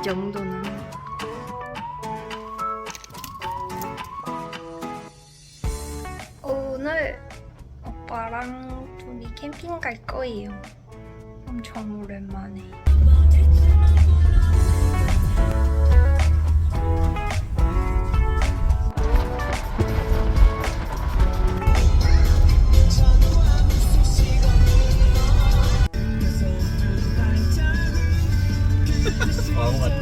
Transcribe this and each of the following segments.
이 정도는. 오늘 오빠랑 둘이 캠핑 갈 거예요. 엄청 오랜만에. 마음 같아.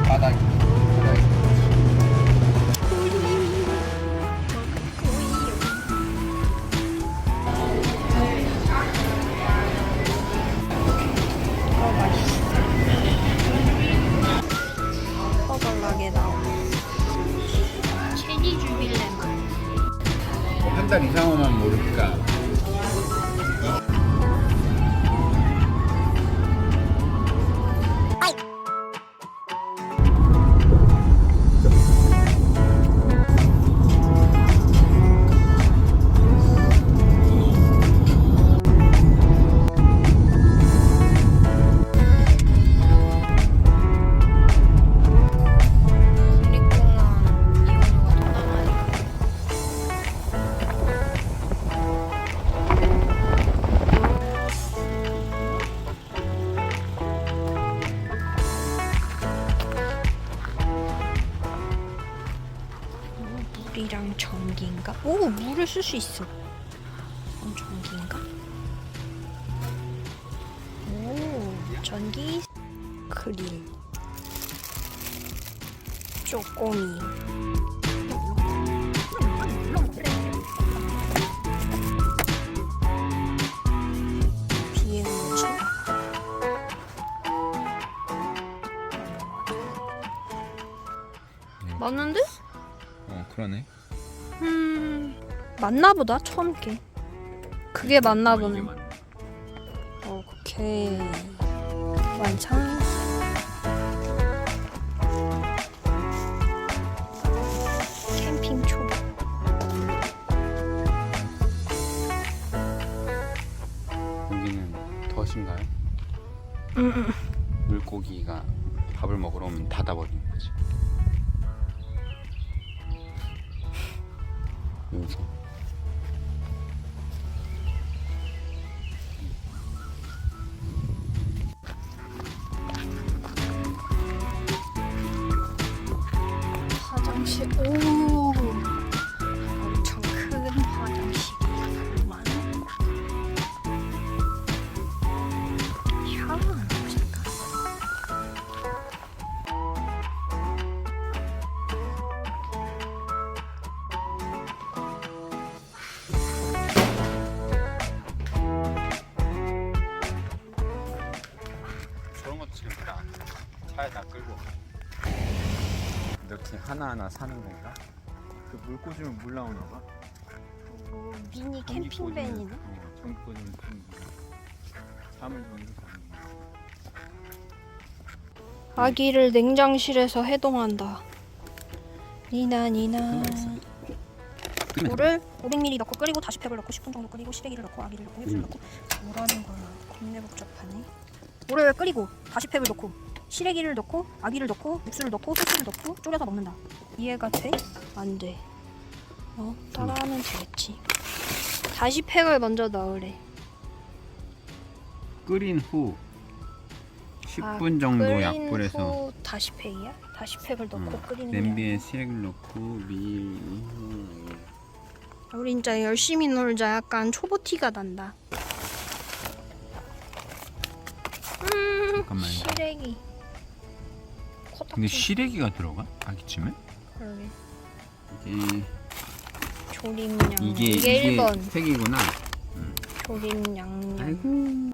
바닥. 허벌나게 나오네. 체리 주빌레만. 한 달 이상 오면 모를까. 물이랑 전기인가? 오, 물을 쓸 수 있어. 전기인가? 오, 전기 그릴. 쪼꼬미. 비행우주. 맞는데? 그러네. 맞나보다 처음 게. 그게 맞나보네. 오케이. 완성. 캠핑 초보. 여기는 덫인가요? 응. 물고기가 밥을 먹으러 오면 닫아버리는 거지. 여기서 화장실. 오, 엄청 큰 화장실이구만. 샤워 안 보실까? 저런 것도 재밌다. 차에다 끌고 이렇게 하나하나 사는 건가? 그 물 꽂으면 물 나오나 봐. 오, 미니 전기 캠핑밴이네. 꽂으면, 전기 꽂으면 좀 잠을 주는 아기를 냉장실에서 해동한다. 니나 니나. 물을 500ml 넣고 끓이고 다시 팩을 넣고 10분 정도 끓이고 시래기를 넣고 아기를 넣고 육수를 넣고. 뭐라는 거야? 겁내 복잡하네. 물을 끓이고 다시 팩을 넣고 시래기를 넣고 아기를 넣고 육수를 넣고 소스를 넣고 졸여서 먹는다. 이해가 돼? 안 돼. 따라하면 되겠지. 다시 팩을 먼저 넣으래. 끓인 후 10분 정도 끓인 약불에서 후 다시 팩이야? 다시 팩을 넣고 끓이는 게 냄비에 시래기를 넣고 미리 우리 진짜 열심히 놀자. 약간 초보 티가 난다. 잠깐만요. 시래기. 코딱지. 근데 시래기가 들어가? 아기찜에? 그러게. 이게 조림 양념. 이게 1번. 색이구나. 조림 양념. 아이고.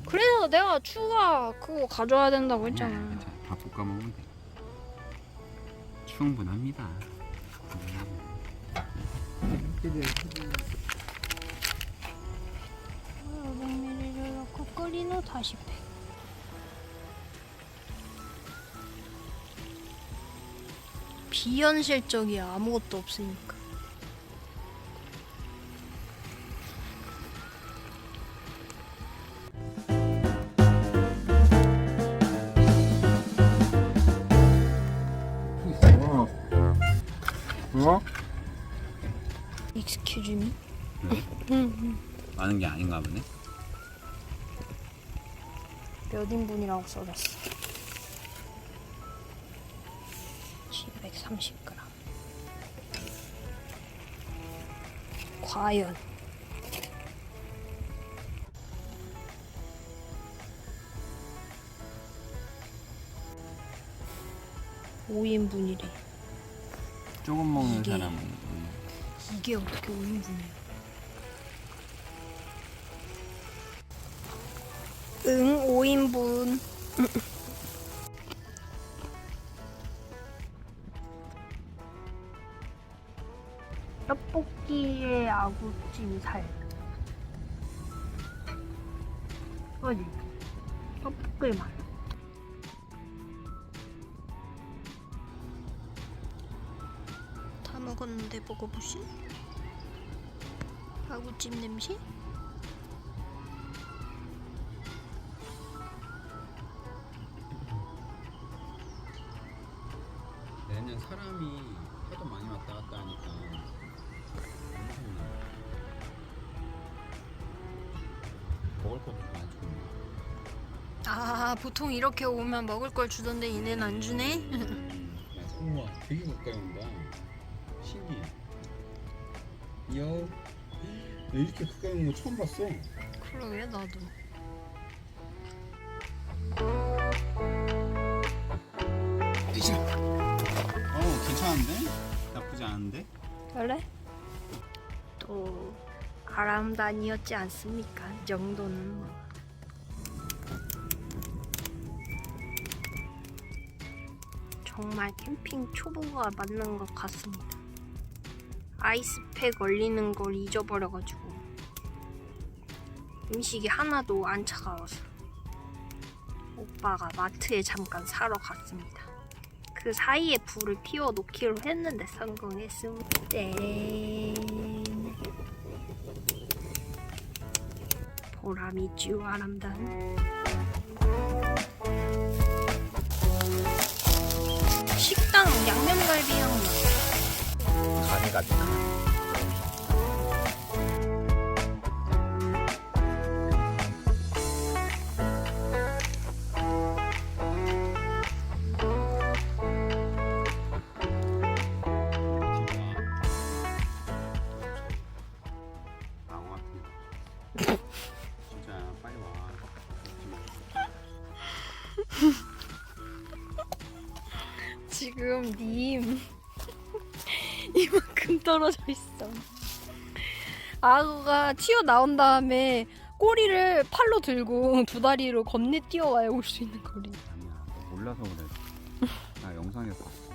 그래서 내가 추가 그거 가져와야 된다고 했잖아. 괜찮아. 밥 볶아 먹으면 돼. 충분합니다. 500ml 넣고 끓인 후 다시 팩. 비현실적이야. 아무것도 없으니까. Excuse me. 왜? 많은 게 아닌가 보네. 몇 인분이라고 써졌어? 730g. 과연 (5인분이래) 조금 먹는 이게- 사람은 이게 어떻게 5인분이야? 응, 5인분. 떡볶이에 아구찜 살. 어디? 떡볶이 맛. 다 먹었는데 먹어보실? 아구찜 냄새? 내년 사람이 하도 많이 왔다 갔다 하니까 엄청나. 먹을 것도 많이 주네. 아, 보통 이렇게 오면 먹을 걸 주던데 얘네는 안 주네? 야, 우와, 되게 가까이 온다. 신기해. 야, 나 이렇게 가까이 오는 거 처음 봤어. 그러게, 나도. 괜찮은데? 나쁘지 않은데? 그래? 또 아람단이었지 않습니까? 이 정도는 뭐. 정말 캠핑 초보가 맞는 것 같습니다. 아이스팩 얼리는 걸 잊어버려가지고 음식이 하나도 안 차가워서 오빠가 마트에 잠깐 사러 갔습니다. 그 사이에 불을 피워 놓기로 했는데 성공했습니다. 땡. 보람있지요 아람단. 식당 양념갈비 향 나. 간이 같다. 진짜 빨리 와. 지금 님 이만큼 떨어져 있어. 악어가 튀어나온 다음에 꼬리를 팔로 들고 두 다리로 건네 뛰어와야 올 수 있는 거리. 아니야, 너 몰라서 그래. 나 영상에서 봤어.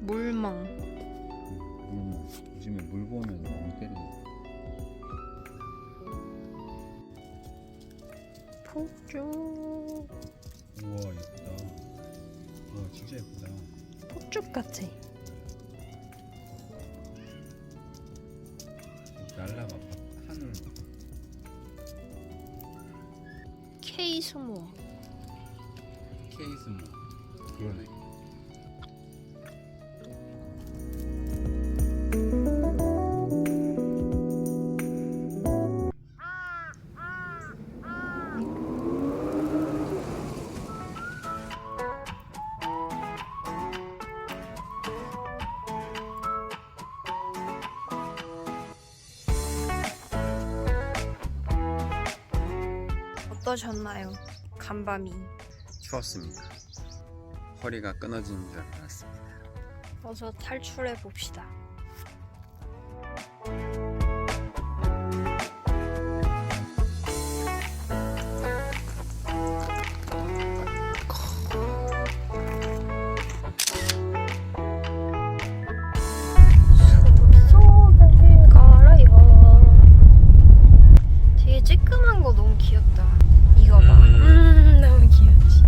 물멍. 요즘에 물 보면 멍 때리네. 폭죽. 우와, 예쁘다. 와, 진짜 예쁘다. 폭죽 같아. 날라봐, 하늘. 케이스모. 케이스 뭐. 그러네. 어떠셨나요? 간밤이. 추웠습니다. 허리가 끊어지는 줄 알았습니다. 어서 탈출해 봅시다. 숲속을 걸어요. 되게 쬐끄만 거 너무 귀엽다. 이거 봐. 너무 귀엽지.